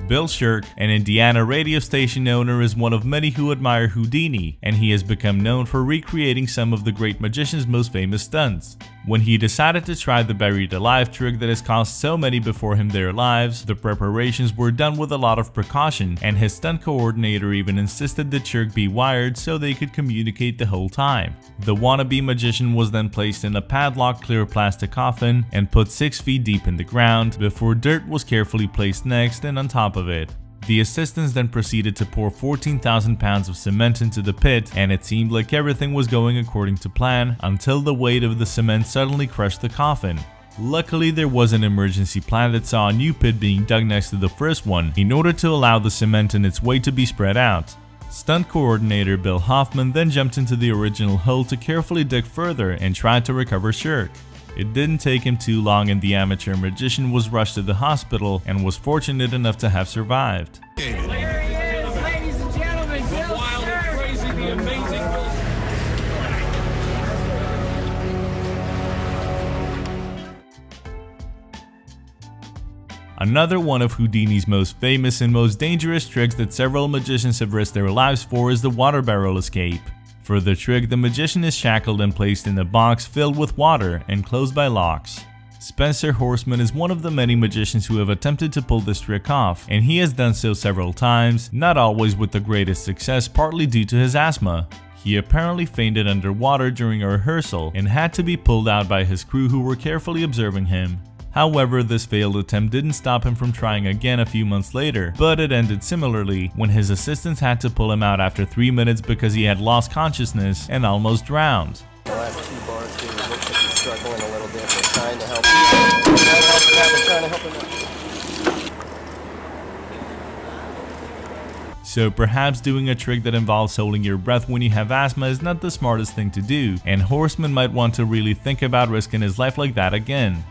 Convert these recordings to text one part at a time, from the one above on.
Bill Shirk, an Indiana radio station owner, is one of many who admire Houdini, and he has become known for recreating some of the great magician's most famous stunts. When he decided to try the buried alive trick that has cost so many before him their lives, the preparations were done with a lot of precaution, and his stunt coordinator even insisted the Shirk be wired so they could communicate the whole time. The wannabe magician was then placed in a padlocked clear plastic coffin and put 6 feet deep in the ground before dirt was carefully placed next and on top of it. The assistants then proceeded to pour 14,000 pounds of cement into the pit, and it seemed like everything was going according to plan until the weight of the cement suddenly crushed the coffin. Luckily, there was an emergency plan that saw a new pit being dug next to the first one in order to allow the cement and its weight to be spread out. Stunt coordinator Bill Hoffman then jumped into the original hole to carefully dig further and tried to recover Shirk. It didn't take him too long, and the amateur magician was rushed to the hospital and was fortunate enough to have survived. There he is, ladies and gentlemen, Bill Wild and crazy, the amazing Bill. Another one of Houdini's most famous and most dangerous tricks that several magicians have risked their lives for is the water barrel escape. For the trick, the magician is shackled and placed in a box filled with water and closed by locks. Spencer Horseman is one of the many magicians who have attempted to pull this trick off, and he has done so several times, not always with the greatest success, partly due to his asthma. He apparently fainted underwater during a rehearsal and had to be pulled out by his crew, who were carefully observing him. However, this failed attempt didn't stop him from trying again a few months later, but it ended similarly when his assistants had to pull him out after 3 minutes because he had lost consciousness and almost drowned. The last 2 bars here, it looks like he's struggling a little bit. We're trying to help him. We're trying to help him out. So perhaps doing a trick that involves holding your breath when you have asthma is not the smartest thing to do, and Horseman might want to really think about risking his life like that again.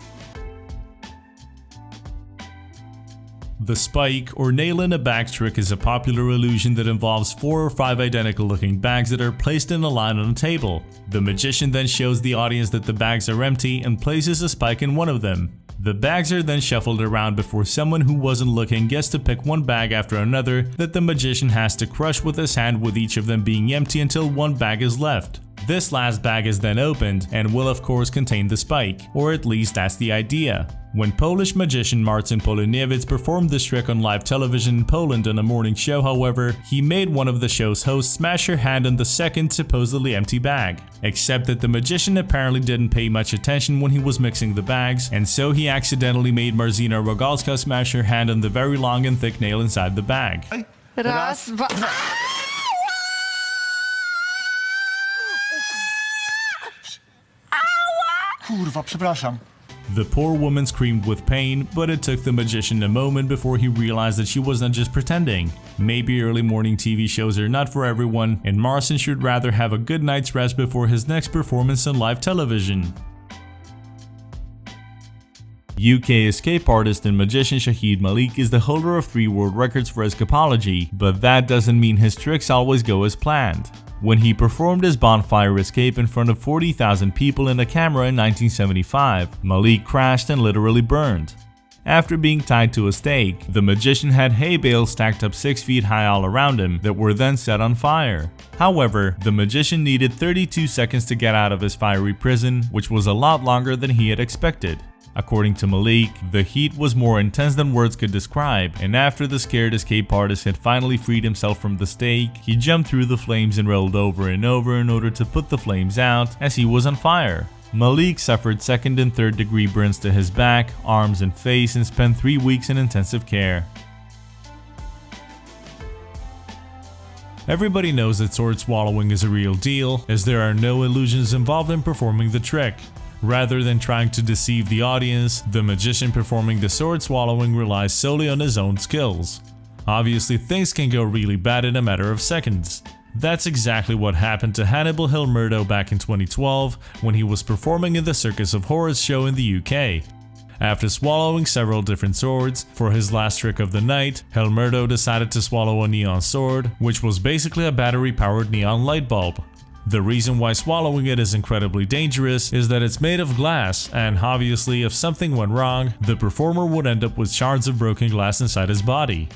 The spike, or nail in a bag trick, is a popular illusion that involves 4 or 5 identical looking bags that are placed in a line on a table. The magician then shows the audience that the bags are empty and places a spike in one of them. The bags are then shuffled around before someone who wasn't looking gets to pick one bag after another that the magician has to crush with his hand, with each of them being empty until one bag is left. This last bag is then opened and will of course contain the spike, or at least that's the idea. When Polish magician Marcin Poloniewicz performed this trick on live television in Poland on a morning show, however, he made one of the show's hosts smash her hand on the second supposedly empty bag. Except that the magician apparently didn't pay much attention when he was mixing the bags, and so he accidentally made Marzyna Rogalska smash her hand on the very long and thick nail inside the bag. Raz, dwa... Kurwa, przepraszam. The poor woman screamed with pain, but it took the magician a moment before he realized that she wasn't just pretending. Maybe early morning TV shows are not for everyone, and Marcin should rather have a good night's rest before his next performance on live television. UK escape artist and magician Shahid Malik is the holder of 3 world records for escapology, but that doesn't mean his tricks always go as planned. When he performed his bonfire escape in front of 40,000 people in a camera in 1975, Malik crashed and literally burned. After being tied to a stake, the magician had hay bales stacked up 6 feet high all around him that were then set on fire. However, the magician needed 32 seconds to get out of his fiery prison, which was a lot longer than he had expected. According to Malik, the heat was more intense than words could describe, and after the scared escape artist had finally freed himself from the stake, he jumped through the flames and rolled over and over in order to put the flames out, as he was on fire. Malik suffered 2nd and 3rd degree burns to his back, arms and face, and spent 3 weeks in intensive care. Everybody knows that sword swallowing is a real deal, as there are no illusions involved in performing the trick. Rather than trying to deceive the audience, the magician performing the sword swallowing relies solely on his own skills. Obviously, things can go really bad in a matter of seconds. That's exactly what happened to Hannibal Hilmurdo back in 2012 when he was performing in the Circus of Horrors show in the UK. After swallowing several different swords, for his last trick of the night, Hilmurdo decided to swallow a neon sword, which was basically a battery-powered neon light bulb. The reason why swallowing it is incredibly dangerous is that it's made of glass, and obviously if something went wrong, the performer would end up with shards of broken glass inside his body.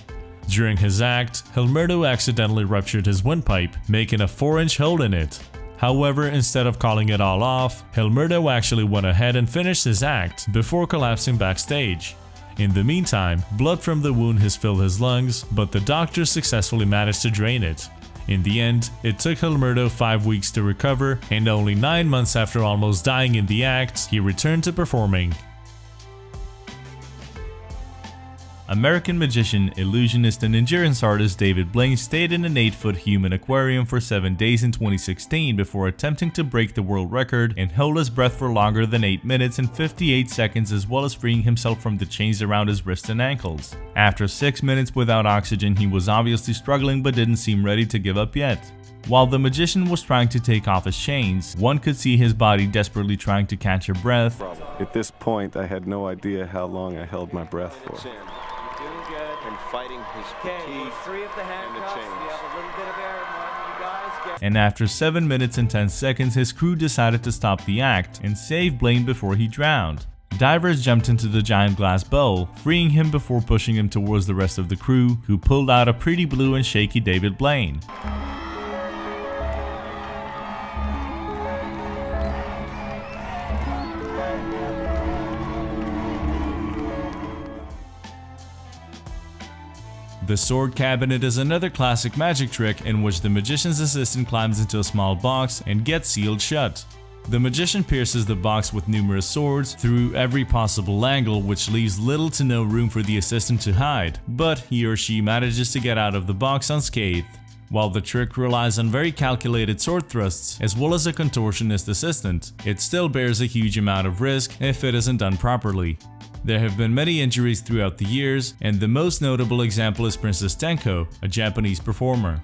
During his act, Gilberto accidentally ruptured his windpipe, making a 4-inch hole in it. However, instead of calling it all off, Gilberto actually went ahead and finished his act before collapsing backstage. In the meantime, blood from the wound has filled his lungs, but the doctors successfully managed to drain it. In the end, it took Gilberto 5 weeks to recover, and only 9 months after almost dying in the act, he returned to performing. American magician, illusionist, and endurance artist David Blaine stayed in an 8-foot human aquarium for 7 days in 2016 before attempting to break the world record and hold his breath for longer than 8 minutes and 58 seconds, as well as freeing himself from the chains around his wrists and ankles. After 6 minutes without oxygen, he was obviously struggling but didn't seem ready to give up yet. While the magician was trying to take off his chains, one could see his body desperately trying to catch a breath. At this point, I had no idea how long I held my breath for. Doing good and fighting his fatigue Free of the handcuffs. We have a little bit of air in you guys. And after 7 minutes and 10 seconds, his crew decided to stop the act and save Blaine before he drowned. Divers jumped into the giant glass bowl, freeing him before pushing him towards the rest of the crew, who pulled out a pretty blue and shaky David Blaine. The sword cabinet is another classic magic trick in which the magician's assistant climbs into a small box and gets sealed shut. The magician pierces the box with numerous swords through every possible angle, which leaves little to no room for the assistant to hide, but he or she manages to get out of the box unscathed. While the trick relies on very calculated sword thrusts as well as a contortionist assistant, it still bears a huge amount of risk if it isn't done properly. There have been many injuries throughout the years, and the most notable example is Princess Tenko, a Japanese performer.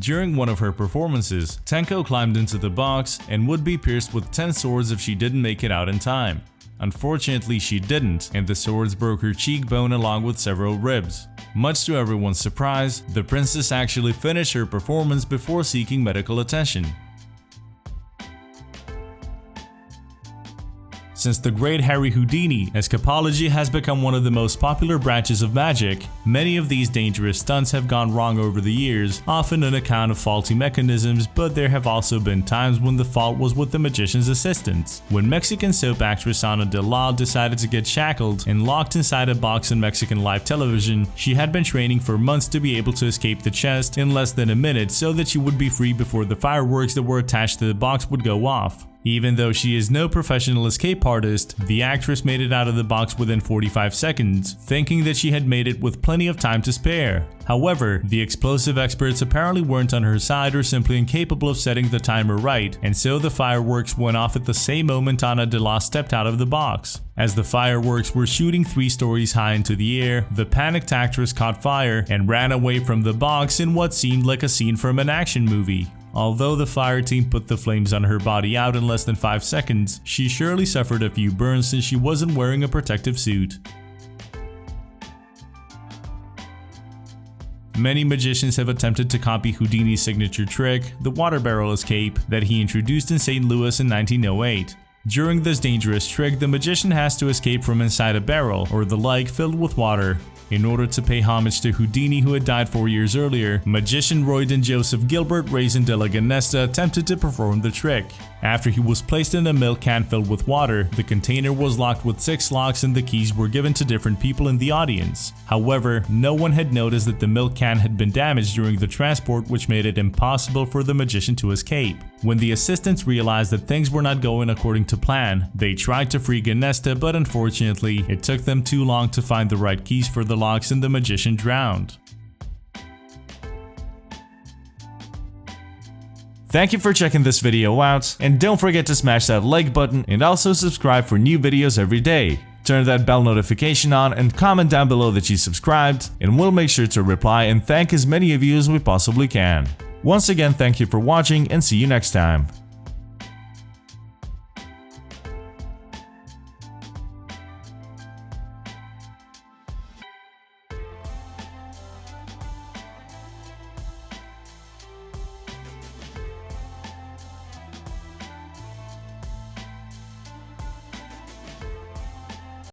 During one of her performances, Tenko climbed into the box and would be pierced with 10 swords if she didn't make it out in time. Unfortunately, she didn't, and the swords broke her cheekbone along with several ribs. Much to everyone's surprise, the princess actually finished her performance before seeking medical attention. Since the great Harry Houdini, escapology has become one of the most popular branches of magic. Many of these dangerous stunts have gone wrong over the years, often on account of faulty mechanisms, but there have also been times when the fault was with the magician's assistants. When Mexican soap actress Ana de la decided to get shackled and locked inside a box on Mexican live television, she had been training for months to be able to escape the chest in less than a minute so that she would be free before the fireworks that were attached to the box would go off. Even though she is no professional escape artist, the actress made it out of the box within 45 seconds, thinking that she had made it with plenty of time to spare. However, the explosive experts apparently weren't on her side or simply incapable of setting the timer right, and so the fireworks went off at the same moment Ana de la stepped out of the box. As the fireworks were shooting 3 stories high into the air, the panicked actress caught fire and ran away from the box in what seemed like a scene from an action movie. Although the fire team put the flames on her body out in less than 5 seconds, she surely suffered a few burns since she wasn't wearing a protective suit. Many magicians have attempted to copy Houdini's signature trick, the water barrel escape, that he introduced in St. Louis in 1908. During this dangerous trick, the magician has to escape from inside a barrel or the like filled with water. In order to pay homage to Houdini, who had died 4 years earlier, magician Royden Joseph Gilbert Raisin de la Ginesta attempted to perform the trick. After he was placed in a milk can filled with water, the container was locked with 6 locks and the keys were given to different people in the audience. However, no one had noticed that the milk can had been damaged during the transport, which made it impossible for the magician to escape. When the assistants realized that things were not going according to plan, they tried to free Ginesta, but unfortunately, it took them too long to find the right keys for the locks and the magician drowned. Thank you for checking this video out, and don't forget to smash that like button and also subscribe for new videos every day. Turn that bell notification on and comment down below that you subscribed, and we'll make sure to reply and thank as many of you as we possibly can. Once again, thank you for watching and see you next time.